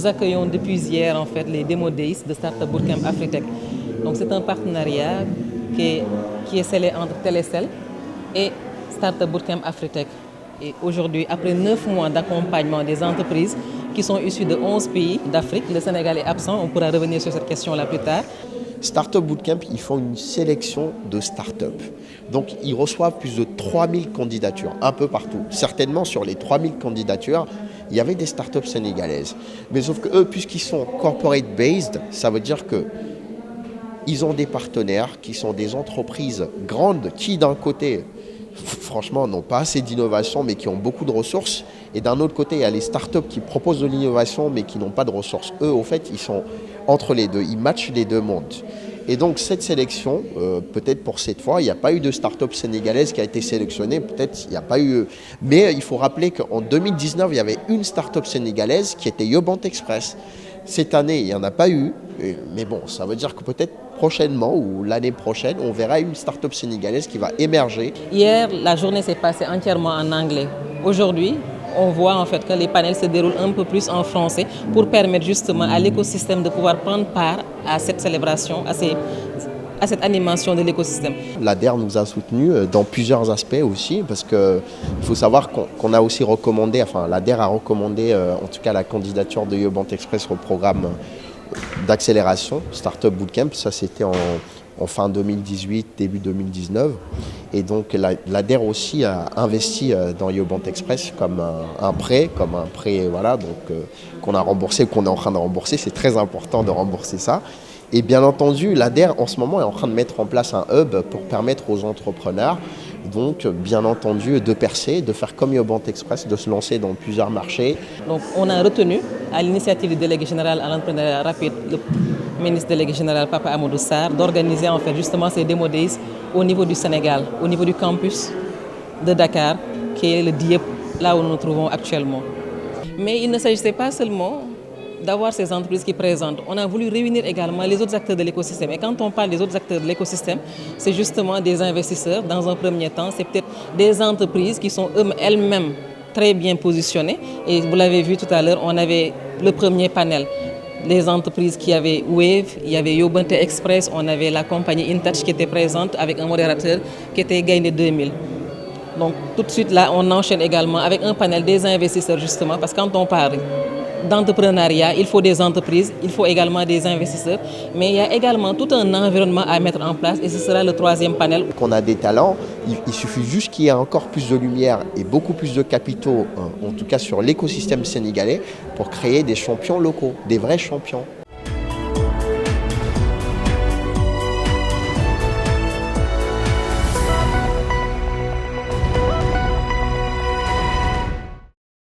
nous accueillons depuis hier en fait les Demo Days de Startup Bootcamp Afritech. Donc c'est un partenariat qui est scellé entre Telecel et Startup Bootcamp Afritech. Et aujourd'hui, après 9 mois d'accompagnement des entreprises qui sont issues de 11 pays d'Afrique, le Sénégal est absent, on pourra revenir sur cette question-là plus tard. Startup Bootcamp, ils font une sélection de startups. Donc, ils reçoivent plus de 3000 candidatures, un peu partout. Certainement, sur les 3000 candidatures, il y avait des startups sénégalaises. Mais sauf que eux, puisqu'ils sont corporate-based, ça veut dire que ils ont des partenaires qui sont des entreprises grandes qui, d'un côté, franchement, n'ont pas assez d'innovation, mais qui ont beaucoup de ressources. Et d'un autre côté, il y a les startups qui proposent de l'innovation, mais qui n'ont pas de ressources. Eux, au fait, ils sont entre les deux. Ils matchent les deux mondes. Et donc, cette sélection, peut-être pour cette fois, il n'y a pas eu de start-up sénégalaise qui a été sélectionnée. Peut-être il n'y a pas eu. Mais il faut rappeler qu'en 2019, il y avait une start-up sénégalaise qui était Yobant Express. Cette année, il n'y en a pas eu. Mais bon, ça veut dire que peut-être prochainement ou l'année prochaine, on verra une start-up sénégalaise qui va émerger. Hier, la journée s'est passée entièrement en anglais. Aujourd'hui, on voit en fait que les panels se déroulent un peu plus en français pour permettre justement à l'écosystème de pouvoir prendre part à cette célébration, à cette animation de l'écosystème. L'ADER nous a soutenus dans plusieurs aspects aussi, parce qu'il faut savoir qu'on a aussi recommandé, enfin l'ADER a recommandé en tout cas la candidature de Yobant Express au programme d'accélération Startup Bootcamp. Ça c'était en fin 2018, début 2019. Et donc l'ADER aussi a investi dans Yobant Express comme un prêt, voilà, donc qu'on a remboursé, qu'on est en train de rembourser. C'est très important de rembourser ça. Et bien entendu, l'ADER en ce moment est en train de mettre en place un hub pour permettre aux entrepreneurs, donc bien entendu, de percer, de faire comme Yobant Express, de se lancer dans plusieurs marchés. Donc on a retenu, à l'initiative du délégué général à l'entrepreneuriat rapide, le ministre délégué général Papa Amadou Sarr, d'organiser en fait justement ces Demo Days au niveau du Sénégal, au niveau du campus de Dakar, qui est le DIEP, là où nous nous trouvons actuellement. Mais il ne s'agissait pas seulement d'avoir ces entreprises qui présentent. On a voulu réunir également les autres acteurs de l'écosystème. Et quand on parle des autres acteurs de l'écosystème, c'est justement des investisseurs dans un premier temps. C'est peut-être des entreprises qui sont elles-mêmes très bien positionnées. Et vous l'avez vu tout à l'heure, on avait le premier panel. Les entreprises qui avaient Wave, il y avait Yobant Express, on avait la compagnie InTouch qui était présente avec un modérateur qui était Gagné 2000. Donc tout de suite là, on enchaîne également avec un panel des investisseurs justement, parce que quand on parle d'entrepreneuriat, il faut des entreprises, il faut également des investisseurs, mais il y a également tout un environnement à mettre en place et ce sera le troisième panel. Qu'on a des talents, il suffit juste qu'il y ait encore plus de lumière et beaucoup plus de capitaux, en tout cas sur l'écosystème sénégalais, pour créer des champions locaux, des vrais champions.